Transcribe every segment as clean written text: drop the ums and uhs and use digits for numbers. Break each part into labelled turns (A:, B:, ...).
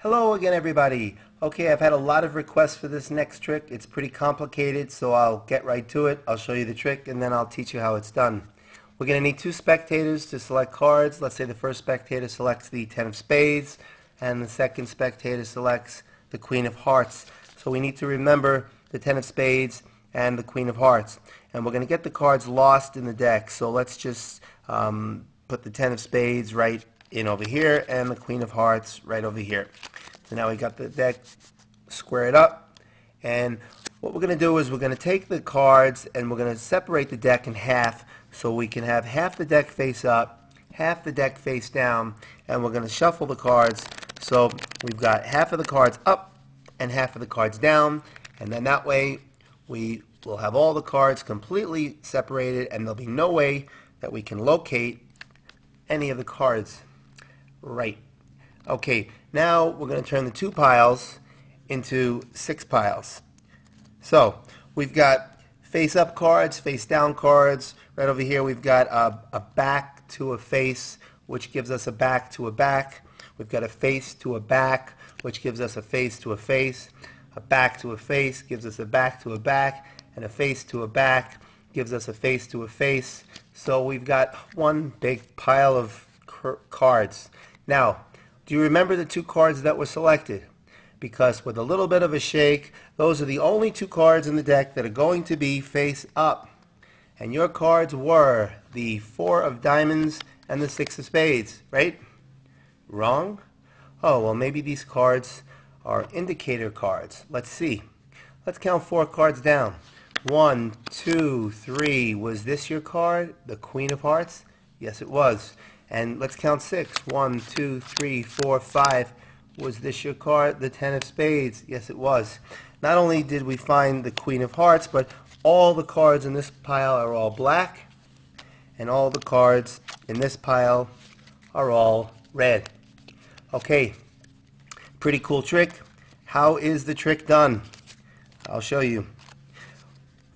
A: Hello again, everybody. Okay, I've had a lot of requests for this next trick. It's pretty complicated, so I'll get right to it. I'll show you the trick, and then I'll teach you how it's done. We're going to need two spectators to select cards. Let's say the first spectator selects the 10 of spades, and the second spectator selects the Queen of Hearts. So we need to remember the 10 of spades and the Queen of Hearts. And we're going to get the cards lost in the deck. So let's just put the 10 of spades right in over here and the Queen of Hearts right over here. So now we got the deck squared up, and what we're going to do is we're going to take the cards and we're going to separate the deck in half so we can have half the deck face up, half the deck face down, and we're going to shuffle the cards so we've got half of the cards up and half of the cards down, and then that way we will have all the cards completely separated and there'll be no way that we can locate any of the cards. Right. Okay, now we're going to turn the two piles into 6 piles. So we've got face up cards, face down cards. Right over here we've got a back to a face, which gives us a back to a back. We've got a face to a back, which gives us a face to a face. A back to a face gives us a back to a back, and a face to a back gives us a face to a face. So we've got one big pile of cards. Now, do you remember the two cards that were selected? Because with a little bit of a shake, those are the only two cards in the deck that are going to be face up. And your cards were the 4 of diamonds and the 6 of spades, right? Wrong? Oh, well, maybe these cards are indicator cards. Let's see. Let's count 4 cards down. 1, 2, 3. Was this your card, the Queen of Hearts? Yes, it was. And let's count 6. 1, 2, 3, 4, 5. Was this your card, the 10 of spades? Yes, it was. Not only did we find the Queen of Hearts, but all the cards in this pile are all black, and all the cards in this pile are all red. Okay, pretty cool trick. How is the trick done? I'll show you.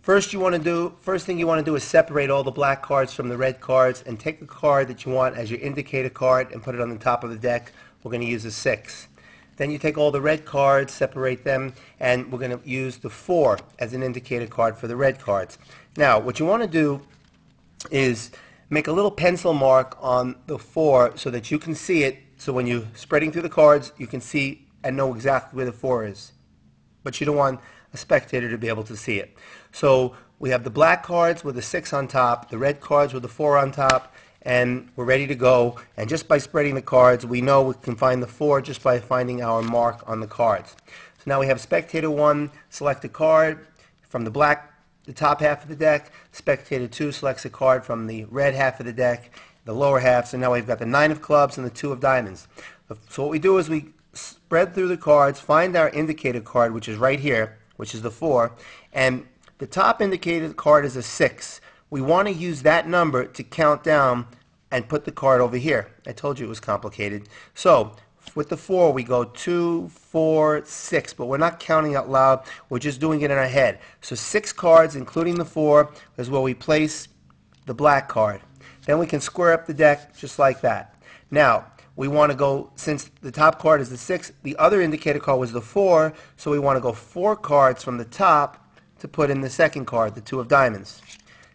A: First thing you want to do is separate all the black cards from the red cards and take the card that you want as your indicator card and put it on the top of the deck. We're going to use a 6. Then you take all the red cards, separate them, and we're going to use the 4 as an indicator card for the red cards. Now, what you want to do is make a little pencil mark on the 4 so that you can see it. So when you're spreading through the cards, you can see and know exactly where the 4 is. But you don't want a spectator to be able to see it. So we have the black cards with the 6 on top, the red cards with the 4 on top, and we're ready to go. And just by spreading the cards, we know we can find the 4 just by finding our mark on the cards. So now we have spectator 1 select a card from the top half of the deck. Spectator 2 selects a card from the red half of the deck, the lower half. So now we've got the 9 of clubs and the 2 of diamonds. So what we do is we spread through the cards, find our indicator card, which is right here, which is the 4, and the top indicated card is a 6. We want to use that number to count down and put the card over here. I told you it was complicated. So with the 4 we go 2, 4, 6, but we're not counting out loud, we're just doing it in our head. So 6 cards including the 4 is where we place the black card. Then we can square up the deck just like that. Now we want to go, since the top card is the 6, the other indicator card was the 4, so we want to go 4 cards from the top to put in the second card, the 2 of diamonds.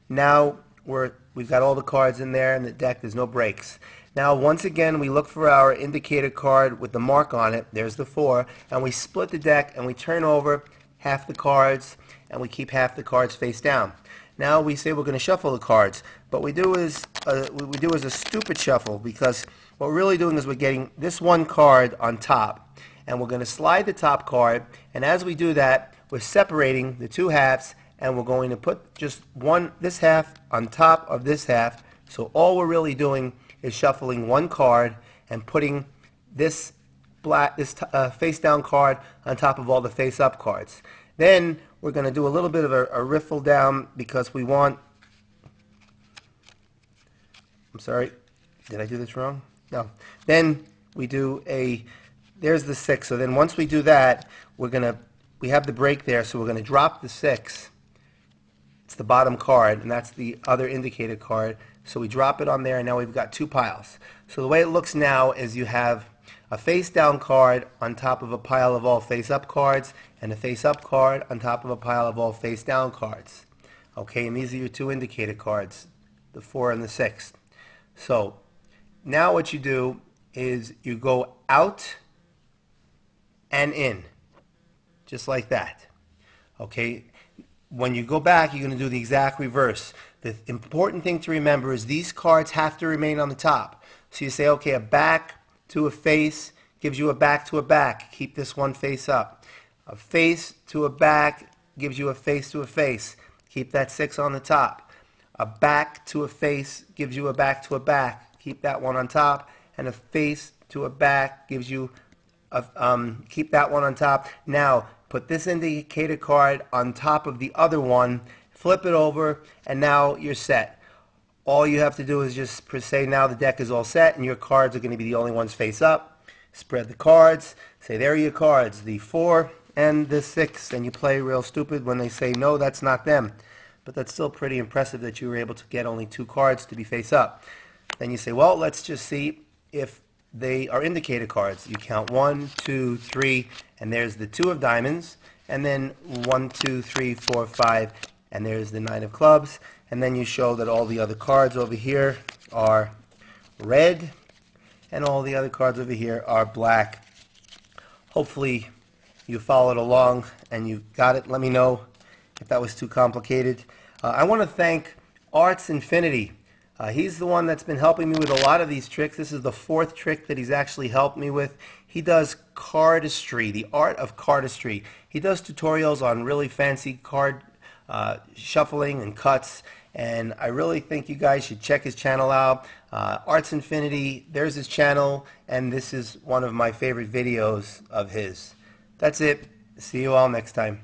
A: Now we've got all the cards in there in the deck, there's no breaks. Now once again we look for our indicator card with the mark on it, there's the 4, and we split the deck and we turn over half the cards and we keep half the cards face down. Now we say we're going to shuffle the cards, but we do is a stupid shuffle, because what we're really doing is we're getting this one card on top, and we're going to slide the top card, and as we do that, we're separating the two halves, and we're going to put just this half on top of this half. So all we're really doing is shuffling one card and putting this face down card on top of all the face up cards. Then we're going to do a little bit of a riffle down, because we want, I'm sorry, did I do this wrong? No. Then we do there's the 6. So then once we do that, we have the break there, so we're going to drop the 6. It's the bottom card, and that's the other indicator card. So we drop it on there, and now we've got 2 piles. So the way it looks now is you have a face-down card on top of a pile of all face-up cards, and a face-up card on top of a pile of all face-down cards. Okay, and these are your two indicator cards, the 4 and the 6. So now what you do is you go out and in, just like that. Okay, when you go back, you're going to do the exact reverse. The important thing to remember is these cards have to remain on the top. So you say, okay, a back to a face gives you a back to a back. Keep this one face up. A face to a back gives you a face to a face. Keep that 6 on the top. A back to a face gives you a back to a back. Keep that one on top. And a face to a back gives you a, keep that one on top. Now, put this indicator card on top of the other one, flip it over, and now you're set. All you have to do is just say now the deck is all set, and your cards are going to be the only ones face up. Spread the cards, say there are your cards, the 4 and the 6, and you play real stupid when they say no, that's not them. But that's still pretty impressive that you were able to get only 2 cards to be face up. Then you say, well, let's just see if they are indicator cards. You count 1, 2, 3, and there's the 2 of diamonds, and then 1, 2, 3, 4, 5, and there's the 9 of clubs, and then you show that all the other cards over here are red, and all the other cards over here are black. Hopefully you followed along and you got it. Let me know if that was too complicated. I want to thank Arts Infinity. He's the one that's been helping me with a lot of these tricks. This is the 4th trick that he's actually helped me with. He does cardistry, the art of cardistry. He does tutorials on really fancy card shuffling and cuts, and I really think you guys should check his channel out. Arts Infinity, there's his channel, and this is one of my favorite videos of his. That's it. See you all next time.